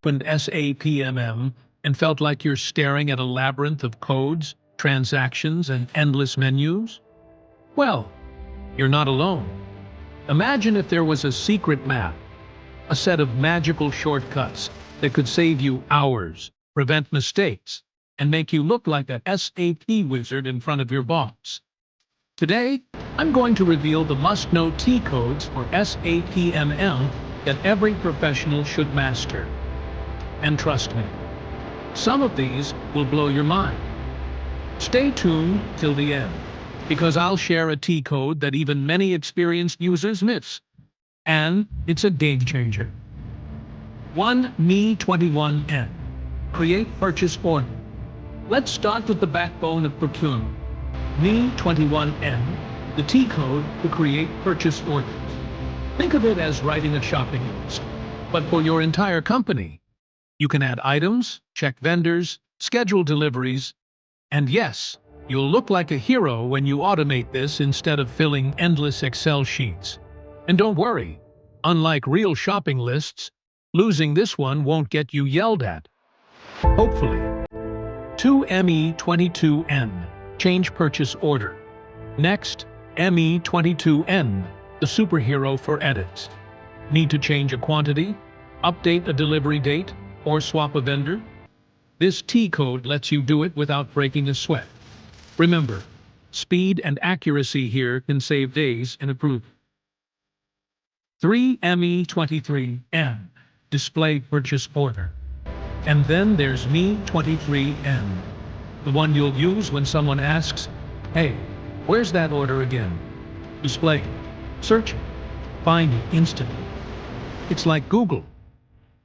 opened SAP MM and felt like you're staring at a labyrinth of codes, transactions, and endless menus? Well, you're not alone. Imagine if there was a secret map, a set of magical shortcuts that could save you hours, prevent mistakes, and make you look like a SAP wizard in front of your boss. Today, I'm going to reveal the must-know T-codes for SAP MM that every professional should master. And trust me, some of these will blow your mind. Stay tuned till the end, because I'll share a T-code that even many experienced users miss. And it's a game changer. 1 Me21N. Create purchase order. Let's start with the backbone of procurement. Me21N, the T-code to create purchase orders. Think of it as writing a shopping list, but for your entire company. You can add items, check vendors, schedule deliveries, and yes, you'll look like a hero when you automate this instead of filling endless Excel sheets. And don't worry, unlike real shopping lists, losing this one won't get you yelled at. Hopefully. 2 Me22N. Change purchase order. Next, Me22N, the superhero for edits. Need to change a quantity, update a delivery date, or swap a vendor? This T-code lets you do it without breaking a sweat. Remember, speed and accuracy here can save days in approval. 3 Me23N, display purchase order. And then there's Me23N, the one you'll use when someone asks, "Hey, where's that order again?" Display, search it, find it instantly. It's like Google,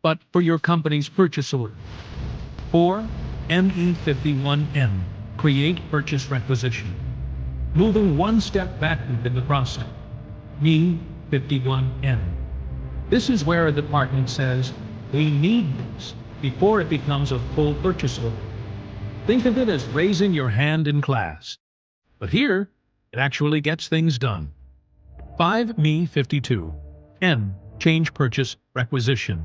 but for your company's purchase order. 4 Me51N, create purchase requisition. Moving one step backward in the process. Me51N. This is where a department says, "We need this," before it becomes a full purchase order. Think of it as raising your hand in class. But here, it actually gets things done. 5 Me52N, change purchase requisition.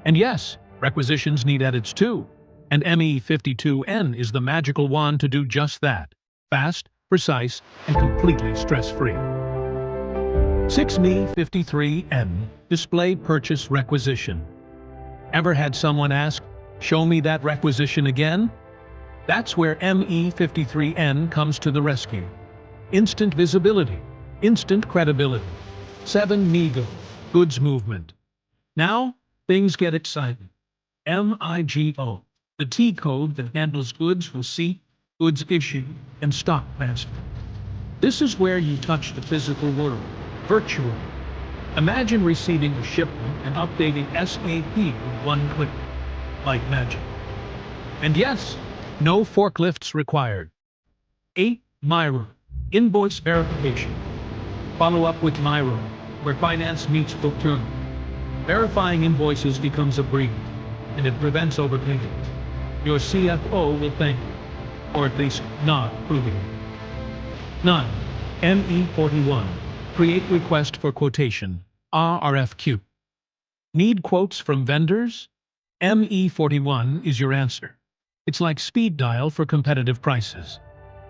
And yes, requisitions need edits too. And Me52N is the magical wand to do just that. Fast, precise, and completely stress-free. 6 Me53N, display purchase requisition. Ever had someone ask, "Show me that requisition again?" That's where Me53N comes to the rescue. Instant visibility, instant credibility. 7 MIGO, goods movement. Now, things get exciting. MIGO, the T-code that handles goods receipt, goods issue, and stock transfer. This is where you touch the physical world, virtually. Imagine receiving a shipment and updating SAP with one click, like magic. And yes, no forklifts required. 8 Myra, invoice verification. Follow up with Myra, where finance meets procurement. Verifying invoices becomes a breeze, and it prevents overpayment. Your CFO will thank you, or at least not approving it. 9 Me41, create request for quotation, RFQ. Need quotes from vendors? Me41 is your answer. It's like speed dial for competitive prices.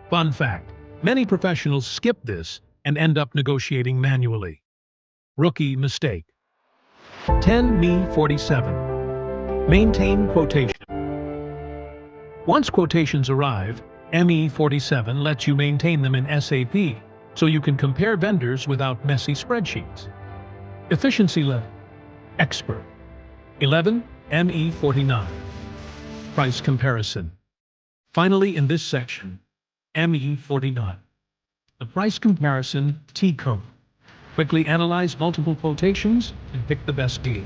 Fun fact, many professionals skip this and end up negotiating manually. Rookie mistake. 10 Me47. Maintain quotation. Once quotations arrive, Me47 lets you maintain them in SAP, so you can compare vendors without messy spreadsheets. Efficiency level. Expert. 11 Me49. Price comparison. Finally, in this section, Me49. The price comparison T-code. Quickly analyze multiple quotations and pick the best deal.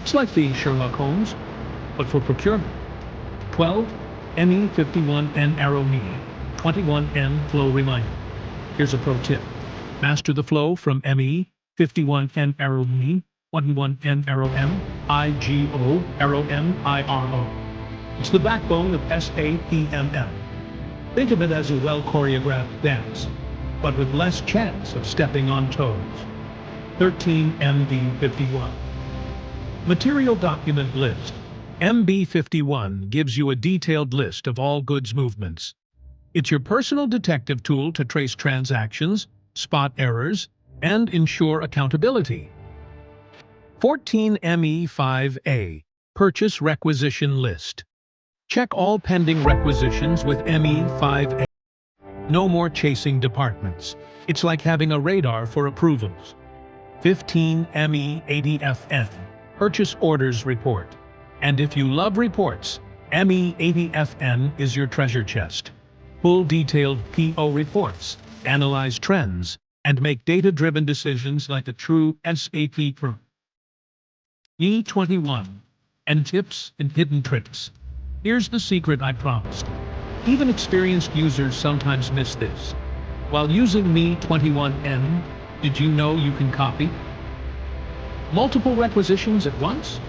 It's like the Sherlock Holmes, but for procurement. 12 Me51N arrow me, 21N flow reminder. Here's a pro tip. Master the flow from Me51N arrow me, 21N arrow M, IGO arrow M, IRO. It's the backbone of SAP MM. Think of it as a well-choreographed dance, but with less chance of stepping on toes. 13 MD51. Material document list. MB51 gives you a detailed list of all goods movements. It's your personal detective tool to trace transactions, spot errors, and ensure accountability. 14ME5A Purchase Requisition List. Check all pending requisitions with ME5A. No more chasing departments. It's like having a radar for approvals. 15ME80FN Purchase Orders Report. And if you love reports, ME80FN is your treasure chest. Full detailed PO reports, analyze trends, and make data-driven decisions like a true SAP pro. E21 and tips and hidden tricks. Here's the secret I promised. Even experienced users sometimes miss this. While using Me21N, did you know you can copy multiple requisitions at once?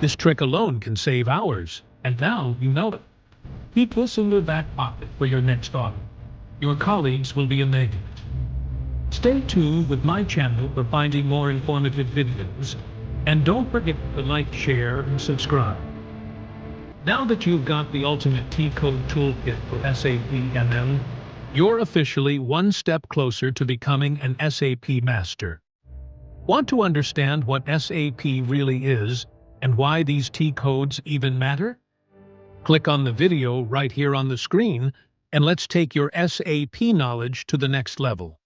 This trick alone can save hours, and now you know it. Keep this in your back pocket for your next audit. Your colleagues will be amazed. Stay tuned with my channel for finding more informative videos, and don't forget to like, share, and subscribe. Now that you've got the ultimate T-code toolkit for SAP MM, you're officially one step closer to becoming an SAP master. Want to understand what SAP really is and why these T-codes even matter? Click on the video right here on the screen and let's take your SAP knowledge to the next level.